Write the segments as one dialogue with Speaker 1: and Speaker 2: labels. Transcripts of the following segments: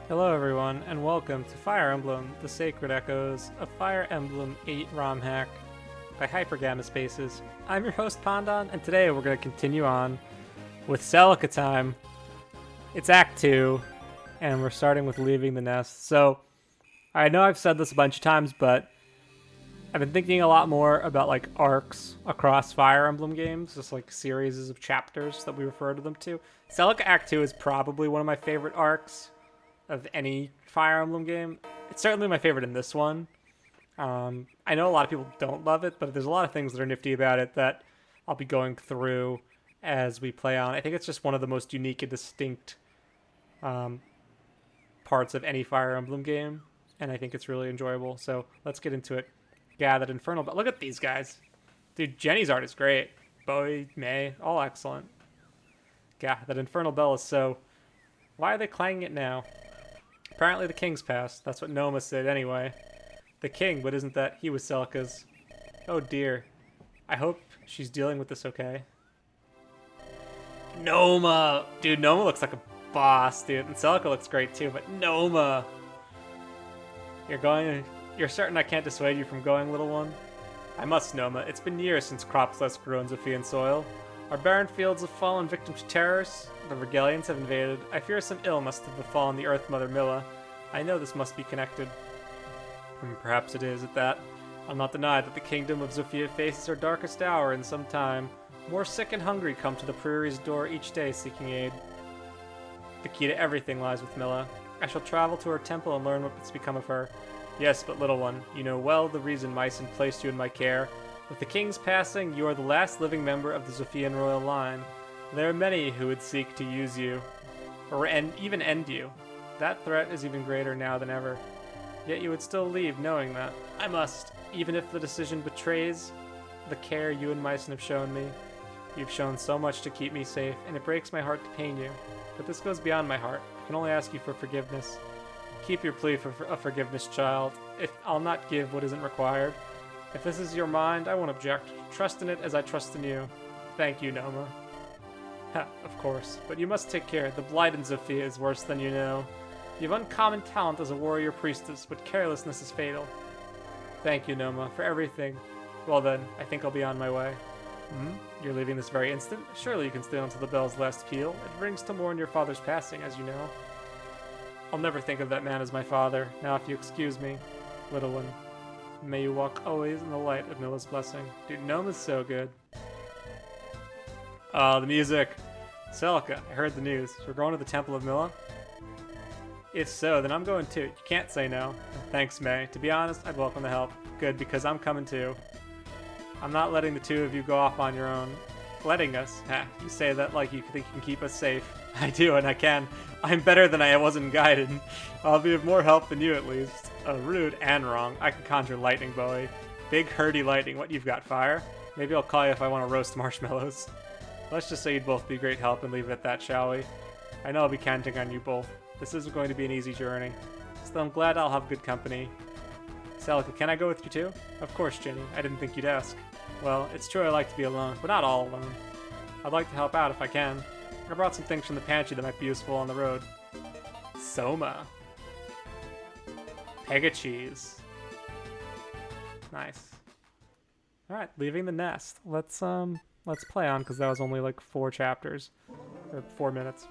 Speaker 1: Hello everyone, and welcome to Fire Emblem, the Sacred Echoes, a Fire Emblem 8 ROM hack by hypergammaspaces. I'm your host Pandan, and today we're going to continue on with Celica time. It's Act 2, and we're starting with leaving the nest. So, I know I've said this a bunch of times, but I've been thinking a lot more about like arcs across Fire Emblem games, just like series of chapters that we refer to them to. Celica Act 2 is probably one of my favorite arcs of any Fire Emblem game. It's certainly my favorite in this one. I know a lot of people don't love it, but there's a lot of things that are nifty about it that I'll be going through as we play on. I think it's just one of the most unique and distinct parts of any Fire Emblem game, and I think it's really enjoyable. So let's get into it. Yeah, that Infernal Bell. Look at these guys. Dude, Jenny's art is great. Bowie, May, all excellent. Yeah, that Infernal Bell is so... Why are they clanging it now? Apparently the king's passed. That's what Noma said anyway. The king, but isn't that he was Celica's? Oh dear. I hope she's dealing with this okay. Noma! Dude, Noma looks like a boss, dude. And Celica looks great too, but Noma! You're certain I can't dissuade you from going, little one? I must, Noma. It's been years since crops less grew on Zophian soil. Our barren fields have fallen victim to terrors. The Regalians have invaded. I fear some ill must have befallen the Earth Mother Milla. I know this must be connected. Perhaps it is, at that. I'll not deny that the kingdom of Zofia faces her darkest hour in some time. More sick and hungry come to the prairie's door each day seeking aid. The key to everything lies with Milla. I shall travel to her temple and learn what's become of her. Yes, but little one, you know well the reason Mycen placed you in my care. With the king's passing, you are the last living member of the Zophian royal line. There are many who would seek to use you, or even end you. That threat is even greater now than ever. Yet you would still leave knowing that. I must, even if the decision betrays the care you and Mycen have shown me. You've shown so much to keep me safe, and it breaks my heart to pain you. But this goes beyond my heart. I can only ask you for forgiveness. Keep your plea for forgiveness, child. I'll not give what isn't required. If this is your mind, I won't object. Trust in it as I trust in you. Thank you, Noma. Ha, of course. But you must take care. The blight in Zofia is worse than you know. You have uncommon talent as a warrior priestess, but carelessness is fatal. Thank you, Noma, for everything. Well then, I think I'll be on my way. You're leaving this very instant? Surely you can stay until the bell's last peal. It rings to mourn your father's passing, as you know. I'll never think of that man as my father. Now if you excuse me, little one. May you walk always in the light of Milla's blessing. Dude, Noma's so good. Oh, the music. Celica, I heard the news. We're going to the Temple of Milla? If so, then I'm going too. You can't say no. Thanks, May. To be honest, I'd welcome the help. Good, because I'm coming too. I'm not letting the two of you go off on your own. Letting us? Heh, you say that like you think you can keep us safe. I do, and I can. I'm better than I was in Gaiden. I'll be of more help than you, at least. Rude and wrong. I can conjure lightning, Bowie. Big, herdy lightning. What, you've got fire? Maybe I'll call you if I want to roast marshmallows. Let's just say you'd both be great help and leave it at that, shall we? I know I'll be counting on you both. This isn't going to be an easy journey. Still, I'm glad I'll have good company. Celica, can I go with you too? Of course, Jenny. I didn't think you'd ask. Well, it's true I like to be alone, but not all alone. I'd like to help out if I can. I brought some things from the pantry that might be useful on the road. Soma. Pega cheese. Nice. Alright, leaving the nest. Let's play on, because that was only like 4 chapters. Or 4 minutes.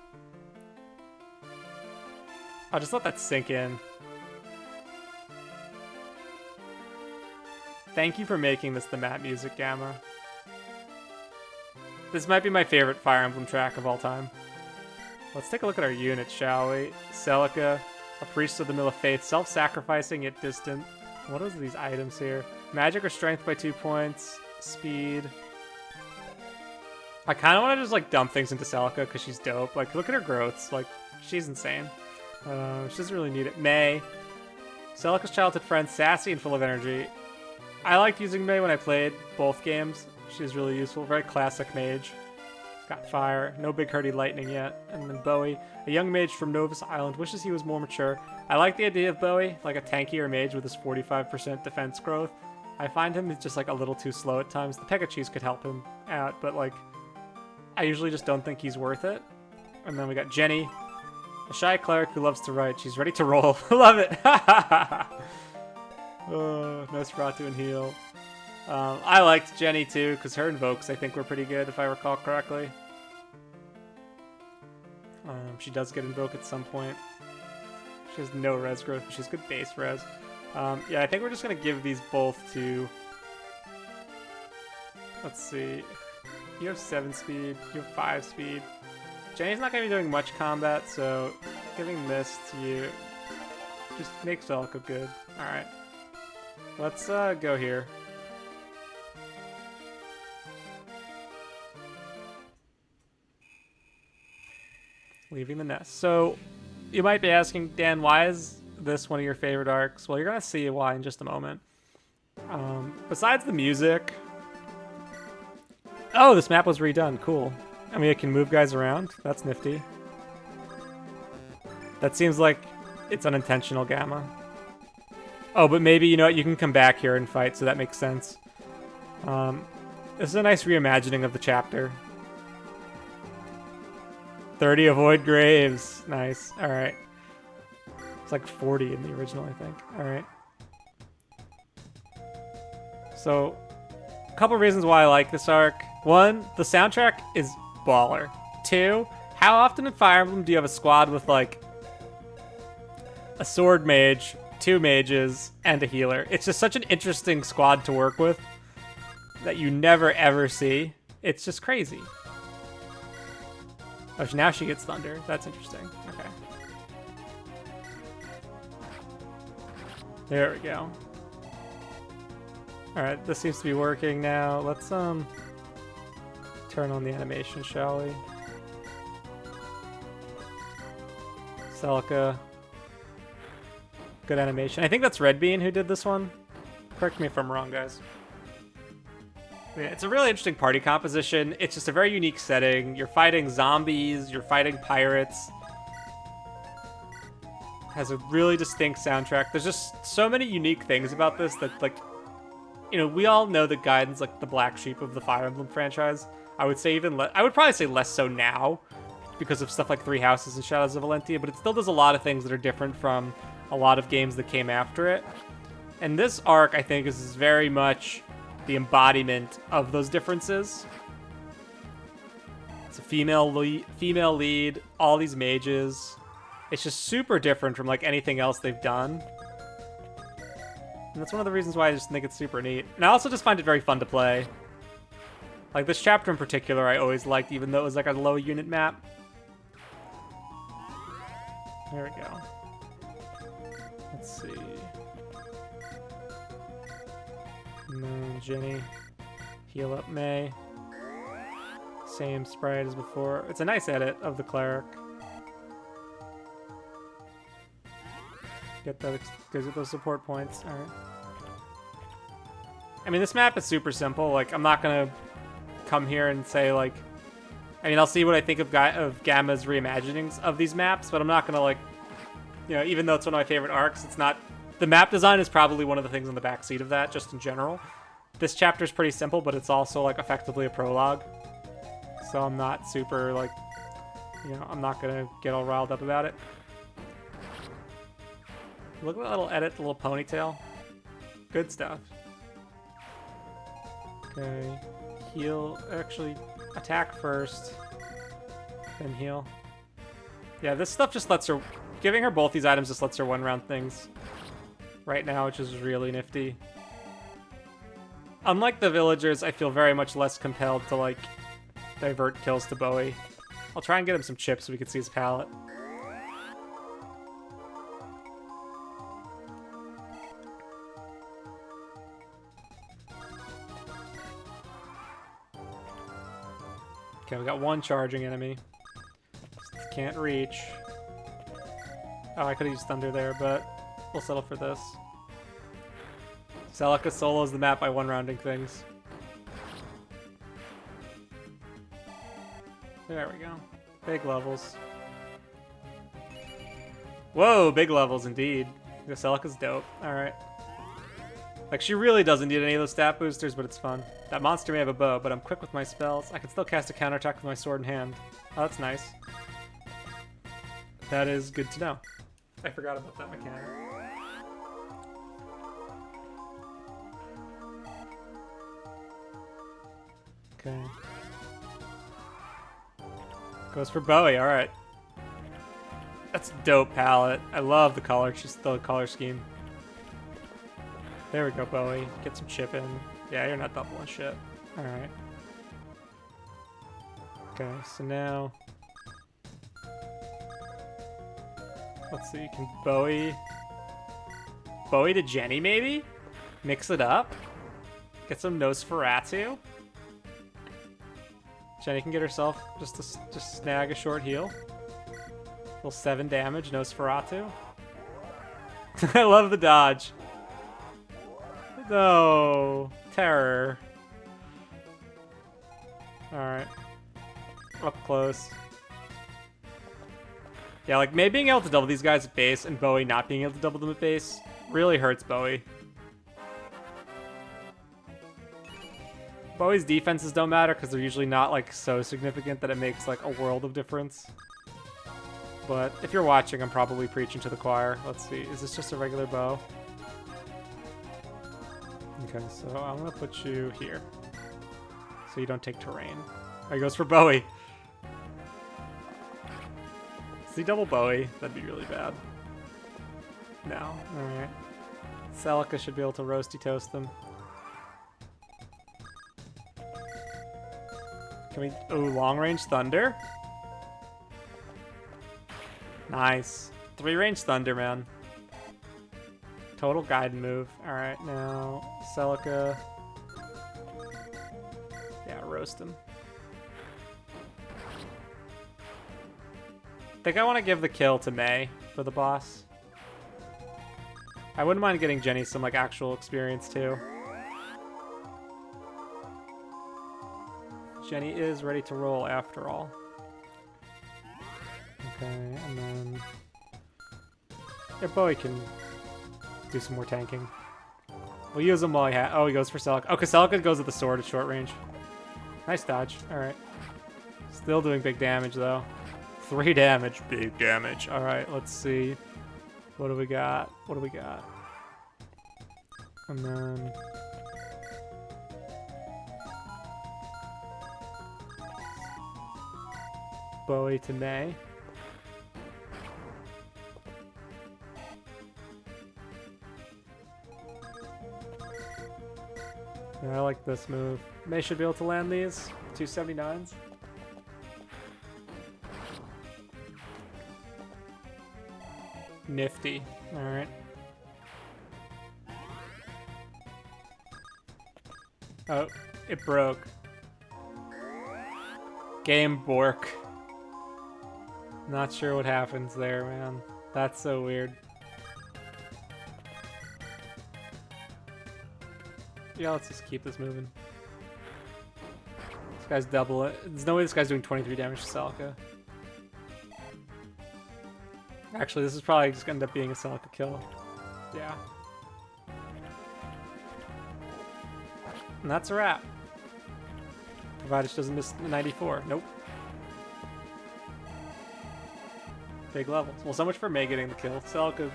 Speaker 1: I'll just let that sink in. Thank you for making this the map music, Gamma. This might be my favorite Fire Emblem track of all time. Let's take a look at our units, shall we? Celica, a priest of the Mill of Faith, self-sacrificing yet distant. What are these items here? Magic or strength by 2 points. Speed. I kind of want to just like dump things into Celica because she's dope. Like, look at her growths. Like, she's insane. She doesn't really need it. May. Celica's childhood friend, sassy and full of energy. I liked using May when I played both games. She's really useful. Very classic mage. Got fire. No big herdy lightning yet. And then Bowie, a young mage from Novus Island, wishes he was more mature. I like the idea of Bowie, like a tankier mage with his 45% defense growth. I find him just like a little too slow at times. The Pega cheese could help him out, but like, I usually just don't think he's worth it. And then we got Jenny, A shy cleric who loves to write. She's ready to roll. Love it. Oh, Nosferatu and heal. I liked Jenny too, because her invokes I think were pretty good, if I recall correctly. She does get invoke at some point. She has no res growth, but she's good base res. Yeah, I think we're just going to give these both to... Let's see. You have 7 speed, you have 5 speed. Jenny's not going to be doing much combat, so giving this to you just makes Celica good. Alright. Let's go here. Leaving the nest. So, you might be asking, Dan, why is this one of your favorite arcs? Well, you're going to see why in just a moment. Besides the music... Oh, this map was redone. Cool. I mean, it can move guys around. That's nifty. That seems like it's unintentional, Gamma. Oh, but maybe, you know what, you can come back here and fight, so that makes sense. This is a nice reimagining of the chapter. 30 avoid graves. Nice. Alright. It's like 40 in the original, I think. Alright. So, a couple reasons why I like this arc. 1, the soundtrack is baller. 2, how often in Fire Emblem do you have a squad with, like, a sword mage, 2 mages, and a healer? It's just such an interesting squad to work with that you never, ever see. It's just crazy. Oh, now she gets thunder. That's interesting. Okay. There we go. Alright, this seems to be working now. Let's, turn on the animation, shall we? Celica. Good animation. I think that's Red Bean who did this one. Correct me if I'm wrong, guys. Yeah, it's a really interesting party composition. It's just a very unique setting. You're fighting zombies, you're fighting pirates. Has a really distinct soundtrack. There's just so many unique things about this that, like, you know, we all know that Gaiden's like the black sheep of the Fire Emblem franchise. I would say even I would probably say less so now because of stuff like Three Houses and Shadows of Valentia, but it still does a lot of things that are different from a lot of games that came after it. And this arc, I think, is very much the embodiment of those differences. It's a female lead, all these mages. It's just super different from like anything else they've done. And that's one of the reasons why I just think it's super neat. And I also just find it very fun to play. Like this chapter in particular I always liked, even though it was like a low unit map. There we go. Let's see. May, Jenny. Heal up May. Same sprite as before. It's a nice edit of the cleric. Get those support points. Alright. I mean, this map is super simple. Like, I'm not gonna come here and say, like... I mean, I'll see what I think of Gamma's reimaginings of these maps, but I'm not gonna, like... You know, even though it's one of my favorite arcs, it's not... The map design is probably one of the things in the backseat of that, just in general. This chapter's pretty simple, but it's also, like, effectively a prologue. So I'm not super, like... You know, I'm not gonna get all riled up about it. Look at that little edit, the little ponytail. Good stuff. Okay. Heal. Actually, attack first. Then heal. Yeah, this stuff just lets her... Giving her both these items just lets her one-round things right now, which is really nifty. Unlike the villagers, I feel very much less compelled to, like, divert kills to Bowie. I'll try and get him some chips so we can see his palette. Okay, we got one charging enemy. Can't reach. Oh, I could have used Thunder there, but we'll settle for this. Celica solos the map by one-rounding things. There we go. Big levels. Whoa, big levels indeed. The Celica's dope. Alright. Like, she really doesn't need any of those stat boosters, but it's fun. That monster may have a bow, but I'm quick with my spells. I can still cast a counterattack with my sword in hand. Oh, that's nice. That is good to know. I forgot about that mechanic. Okay. Goes for Bowie, alright. That's a dope palette. I love the color, just the color scheme. There we go, Bowie. Get some chip in. Yeah, you're not doubling shit. Alright. Okay, so now... Let's see, can Bowie... Bowie to Jenny, maybe? Mix it up? Get some Nosferatu? Jenny can get herself just snag a short heal. Little 7 damage, Nosferatu. I love the dodge. No. Terror. Alright. Up close. Yeah, like, maybe being able to double these guys at base and Bowie not being able to double them at base really hurts Bowie. Bowie's defenses don't matter because they're usually not, like, so significant that it makes, like, a world of difference. But if you're watching, I'm probably preaching to the choir. Let's see. Is this just a regular bow? Okay, so I'm going to put you here. So you don't take terrain. Oh, he goes for Bowie. Does he double Bowie? That'd be really bad. No. Alright. Celica should be able to roasty toast them. Can we... Oh, long range thunder? Nice. 3-range thunder, man. Total Gaiden move. Alright, now Celica. Yeah, roast him. I think I want to give the kill to May for the boss. I wouldn't mind getting Jenny some, like, actual experience, too. Jenny is ready to roll after all. Okay, and then... Yeah, Bowie can do some more tanking. We'll use him while he oh, he goes for Celica. Okay, Celica goes with the sword at short range. Nice dodge. Alright. Still doing big damage, though. 3 damage. Big damage. Alright, let's see. What do we got? What do we got? And then... Bowie to May. Yeah, I like this move. May should be able to land these. 279s. Nifty. Alright. Oh, it broke. Game bork. Not sure what happens there, man. That's so weird. Yeah, let's just keep this moving. This guy's double it. There's no way this guy's doing 23 damage to Celica. Actually, this is probably just gonna end up being a Celica kill. Yeah. And that's a wrap. Provided she doesn't miss 94. Nope. Big levels. Well, so much for May getting the kill. Celica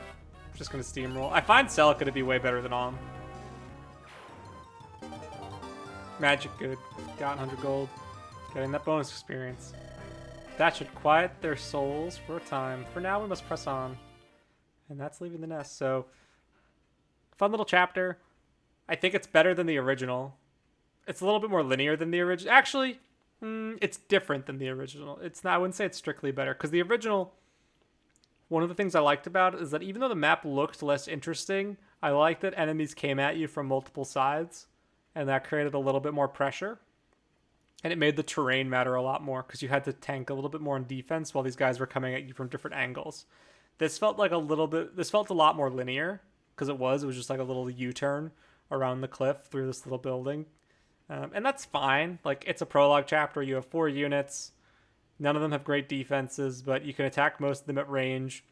Speaker 1: just gonna steamroll. I find Celica to be way better than Alm. Magic good. Got 100 gold. Getting that bonus experience. That should quiet their souls for a time. For now, we must press on. And that's leaving the nest. So, fun little chapter. I think it's better than the original. It's a little bit more linear than the original. Actually, it's different than the original. It's not. I wouldn't say it's strictly better. Because the original, one of the things I liked about it is that even though the map looked less interesting, I liked that enemies came at you from multiple sides. And that created a little bit more pressure. And it made the terrain matter a lot more because you had to tank a little bit more on defense while these guys were coming at you from different angles. This felt like this felt a lot more linear because it was just like a little U-turn around the cliff through this little building. And that's fine. Like, it's a prologue chapter. You have 4 units. None of them have great defenses, but you can attack most of them at range.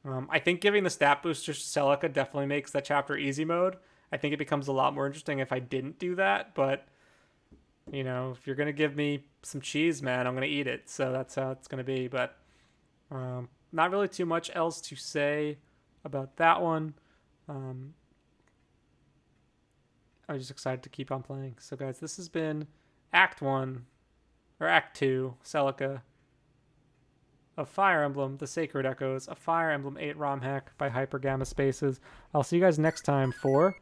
Speaker 1: I think giving the stat booster to Celica definitely makes that chapter easy mode. I think it becomes a lot more interesting if I didn't do that, but, you know, if you're going to give me some cheese, man, I'm going to eat it. So that's how it's going to be. But not really too much else to say about that one. I'm just excited to keep on playing. So guys, this has been Act 1, or Act 2, Celica, of Fire Emblem, The Sacred Echoes, a Fire Emblem 8 ROM hack by hypergammaspaces. I'll see you guys next time for